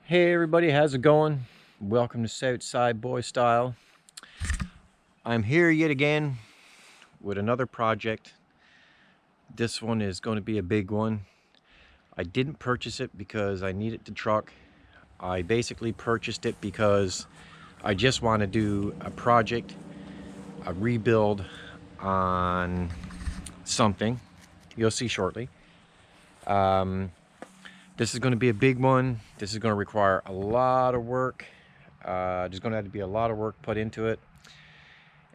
Hey everybody, how's it going? Welcome to Southside Boy Style. I'm here yet again with another project. This one is going to be a big one. I didn't purchase it because I needed the truck. I basically purchased it because I just want to do a project, a rebuild on something. You'll see shortly. This is going to be a big one. This is going to require a lot of work. There's going to have to be a lot of work put into it.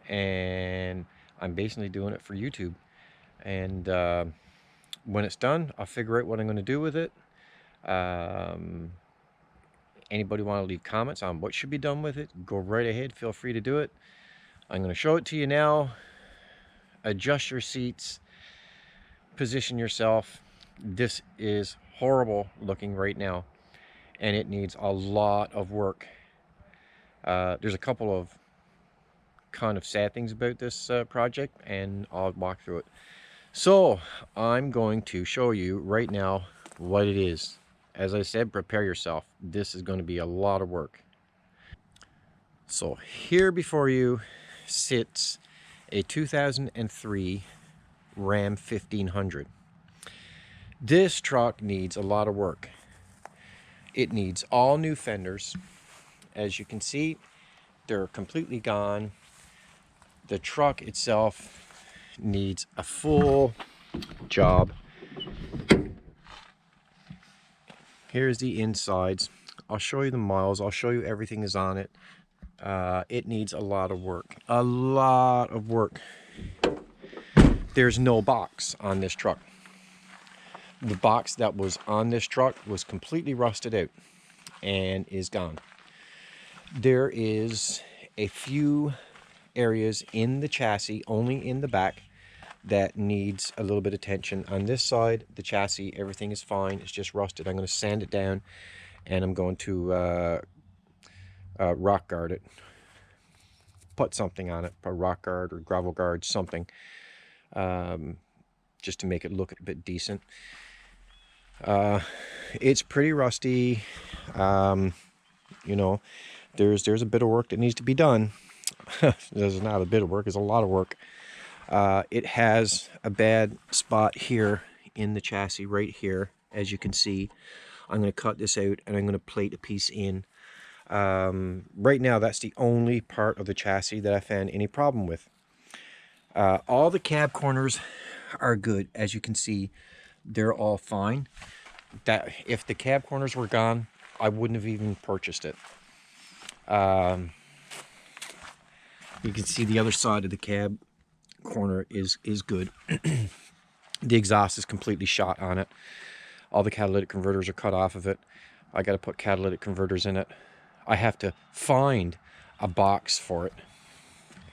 And I'm basically doing it for YouTube. And when it's done, I'll figure out what I'm going to do with it. Anybody want to leave comments on what should be done with it, go right ahead. Feel free to do it. I'm going to show it to you now. Adjust your seats. Position yourself. This is horrible looking right now, and it needs a lot of work. There's a couple of kind of sad things about this project, and I'll walk through it. So I'm going to show you right now what it is. As I said, prepare yourself. This is going to be a lot of work. So here before you sits a 2003 Ram 1500. This truck needs a lot of work. It needs all new fenders. As you can see, they're completely gone. The truck itself needs a full job. Here's the insides. I'll show you the miles. I'll show you everything is on it. It needs a lot of work. A lot of work. There's no box on this truck. The box that was on this truck was completely rusted out and is gone. There is a few areas in the chassis, only in the back, that needs a little bit of attention. On this side, the chassis, everything is fine. It's just rusted. I'm going to sand it down, and I'm going to rock guard it. Put something on it, a rock guard or gravel guard, something, just to make it look a bit decent. It's pretty rusty. You know, there's a bit of work that needs to be done. There's not a bit of work, it's a lot of work. It has a bad spot here in the chassis right here, as you can see. I'm going to cut this out and I'm going to plate a piece in. Right now, that's the only part of the chassis that I found any problem with. All the cab corners are good. As you can see, they're all fine. That if the cab corners were gone, I wouldn't have even purchased it. You can see the other side of the cab corner is good. The exhaust is completely shot on it. All the catalytic converters are cut off of it. I got to put catalytic converters in it. I have to find a box for it.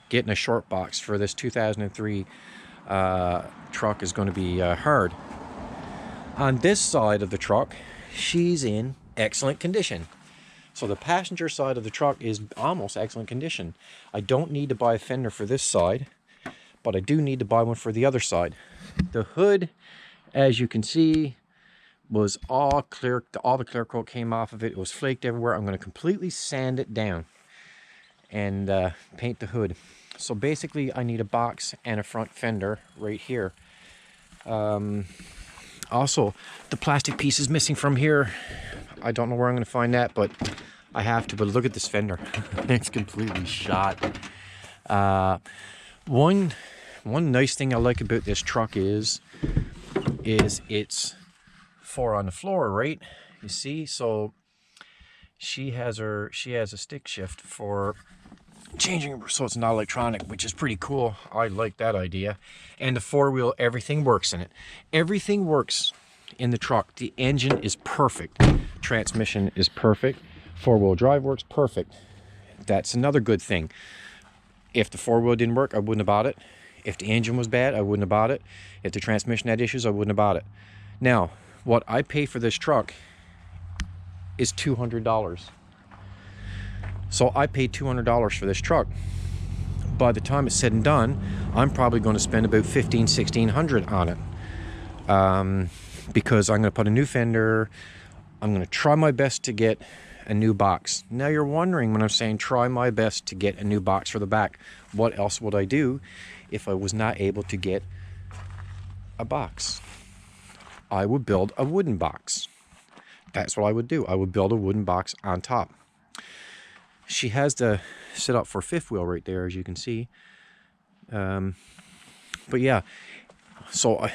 Getting a short box for this 2003 truck is going to be hard. On this side of the truck, she's in excellent condition. So the passenger side of the truck is almost excellent condition. I don't need to buy a fender for this side, but I do need to buy one for the other side. The hood, as you can see, was all clear. All the clear coat came off of it. It was flaked everywhere. I'm going to completely sand it down and paint the hood. So basically, I need a box and a front fender right here. Also, the plastic piece is missing from here. I don't know where I'm going to find that, but I have to. But look at this fender. It's completely shot. One nice thing I like about this truck is it's 4 on the floor, right? You see, so she has a stick shift for changing, so it's not electronic, which is pretty cool. I like that idea. And the 4-wheel, everything works in it. Everything works in the truck. The engine is perfect. Transmission is perfect. 4-wheel drive works perfect. That's another good thing. If the 4-wheel didn't work, I wouldn't have bought it. If the engine was bad, I wouldn't have bought it. If the transmission had issues, I wouldn't have bought it. Now, what I pay for this truck is $200. So I paid $200 for this truck. by the time it's said and done, I'm probably going to spend about $1,500–1,600 on it, because I'm going to put a new fender. I'm going to try my best to get a new box. Now you're wondering, when I'm saying try my best to get a new box for the back, what else would I do if I was not able to get a box? I would build a wooden box. That's what I would do. I would build a wooden box on top. She has the set up for fifth wheel right there, as you can see. But yeah, so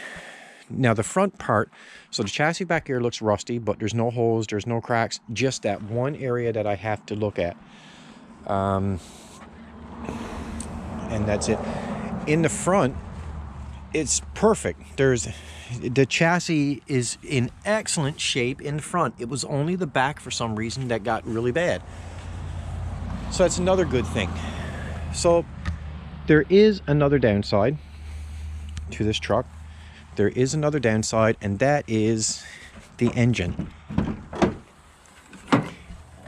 now the front part, so the chassis back here looks rusty, but there's no holes, there's no cracks, just that one area that I have to look at. And that's it. In the front, it's perfect. The chassis is in excellent shape in the front. It was only the back for some reason that got really bad. So that's another good thing. So there is another downside to this truck. There is another downside, and that is the engine.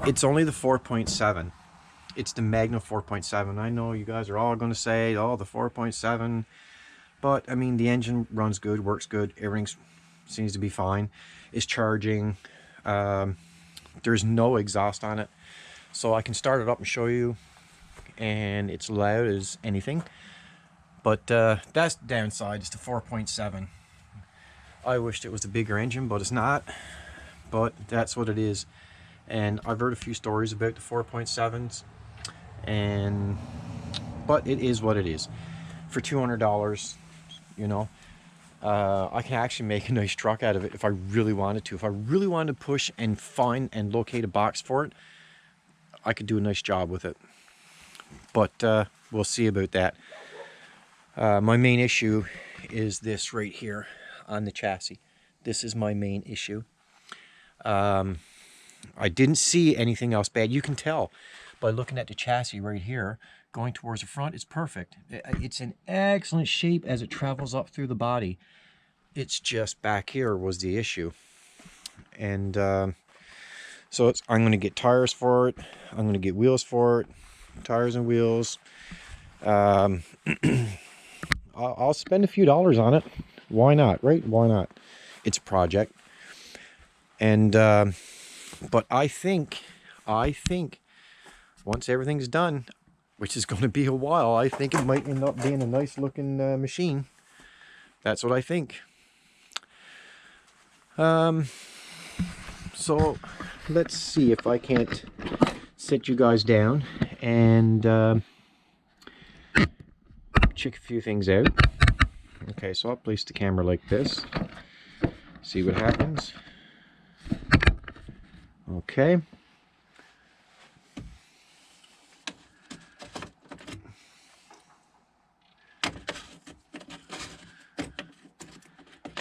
It's only the 4.7. It's the Magnum 4.7. I know you guys are all going to say, oh, the 4.7. But, I mean, the engine runs good, works good. Everything seems to be fine. It's charging. There's no exhaust on it. So I can start it up and show you. And it's loud as anything. But that's the downside. It's the 4.7. I wished it was the bigger engine, but it's not. But that's what it is. And I've heard a few stories about the 4.7s. But it is what it is. For $200, you know, I can actually make a nice truck out of it if I really wanted to. If I really wanted to push and find and locate a box for it, I could do a nice job with it. But we'll see about that. My main issue is this right here on the chassis. This is my main issue. I didn't see anything else bad. You can tell by looking at the chassis right here. Going towards the front, it's perfect. It's in excellent shape as it travels up through the body. It's just back here was the issue. And so I'm going to get tires for it. I'm going to get wheels for it. Tires and wheels. I'll spend a few dollars on it. Why not, right? Why not? It's a project. And but I think once everything's done, which is going to be a while, I think it might end up being a nice looking machine. That's what I think. So let's see if I can't sit you guys down and check a few things out. Okay, so I'll place the camera like this. See what happens. Okay.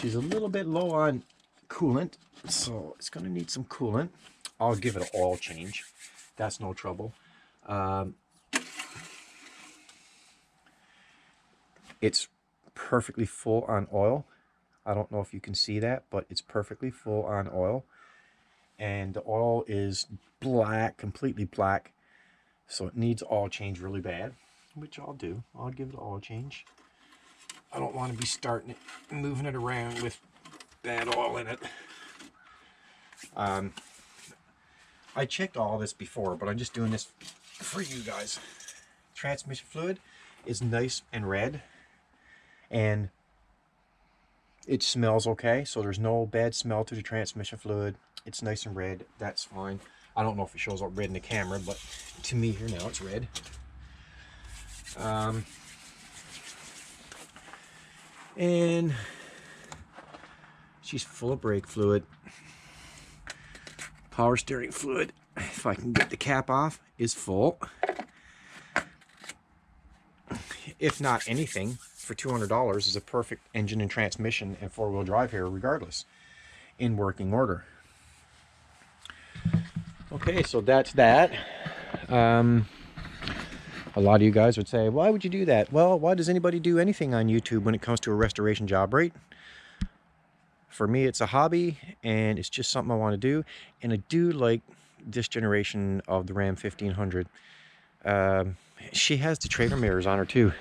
She's a little bit low on coolant, so it's going to need some coolant. I'll give it an oil change. That's no trouble. It's perfectly full on oil. I don't know if you can see that, but it's perfectly full on oil. And the oil is black, completely black. So it needs oil change really bad, which I'll do. I'll give it an oil change. I don't want to be starting it, moving it around with bad oil in it. I checked all this before, but I'm just doing this for you guys. Transmission fluid is nice and red, and it smells okay, so there's no bad smell to the transmission fluid. It's nice and red. That's fine. I don't know if it shows up red in the camera, but to me here now it's red. And she's full of brake fluid. Power steering fluid, if I can get the cap off, is full. If not anything, for $200 is a perfect engine and transmission and four-wheel drive here regardless, in working order. Okay, so that's that. A lot of you guys would say, why would you do that? Well, why does anybody do anything on YouTube when it comes to a restoration job, right? For me, it's a hobby, and it's just something I want to do. And I do like this generation of the Ram 1500. she has the trailer mirrors on her too.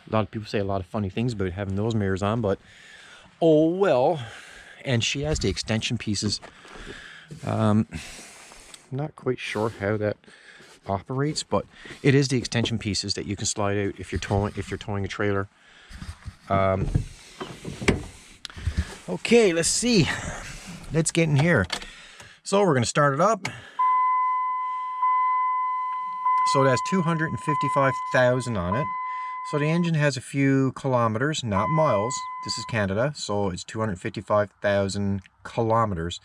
A lot of people say a lot of funny things about having those mirrors on, but oh well. And she has the extension pieces. Not quite sure how that operates, but it is the extension pieces that you can slide out if you're towing a trailer. Okay, let's see. Let's get in here. So we're going to start it up. So that's 255,000 on it. So the engine has a few kilometers, not miles. This is Canada, so it's 255,000 kilometers.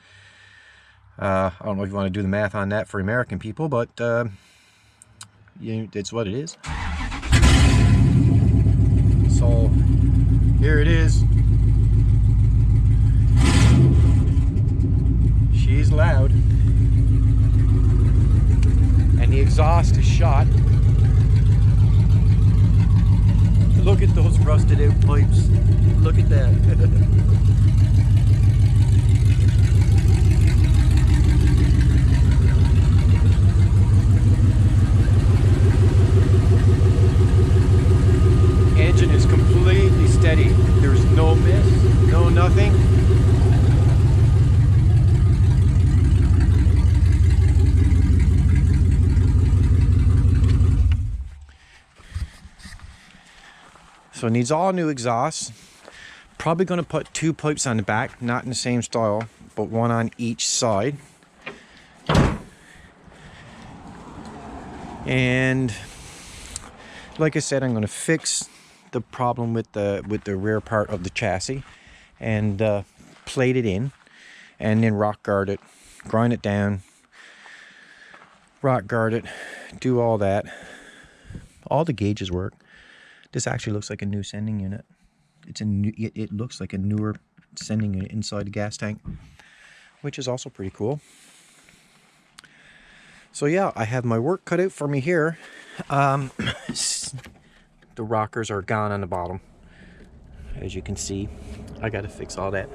I don't know if you want to do the math on that for American people, but yeah, that's what it is. So here it is. She's loud. And the exhaust is shot. Look at those rusted out pipes. Look at that. Engine is completely steady. There's no miss, no nothing. So it needs all new exhausts. Probably going to put 2 pipes on the back, not in the same style, but one on each side. And like I said, I'm going to fix the problem with the rear part of the chassis and plate it in, and then rock guard it, grind it down, rock guard it, do all that. All the gauges work. This actually looks like a new sending unit. It looks like a newer sending unit inside the gas tank, which is also pretty cool. So yeah, I have my work cut out for me here. The rockers are gone on the bottom, as you can see. I got to fix all that.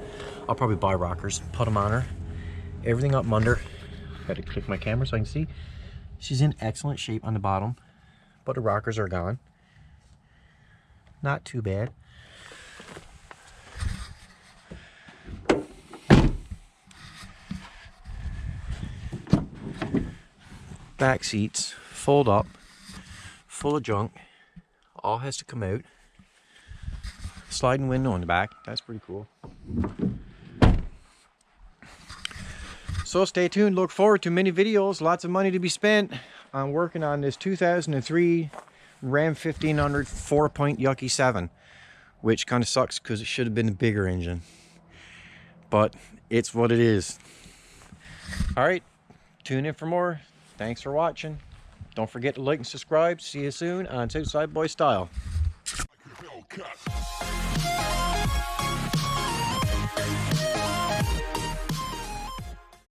I'll probably buy rockers, put them on her. Everything up under. Got to click my camera so I can see. She's in excellent shape on the bottom, but the rockers are gone. Not too bad. Back seats fold up, full of junk. All has to come out. Sliding window in the back. That's pretty cool. So stay tuned. Look forward to many videos. Lots of money to be spent. I'm working on this 2003 Ram 1500 4-point Yucky 7, which kind of sucks because it should have been a bigger engine, but it's what it is. All right, tune in for more. Thanks for watching. Don't forget to like and subscribe. See you soon on Southside Boy Style.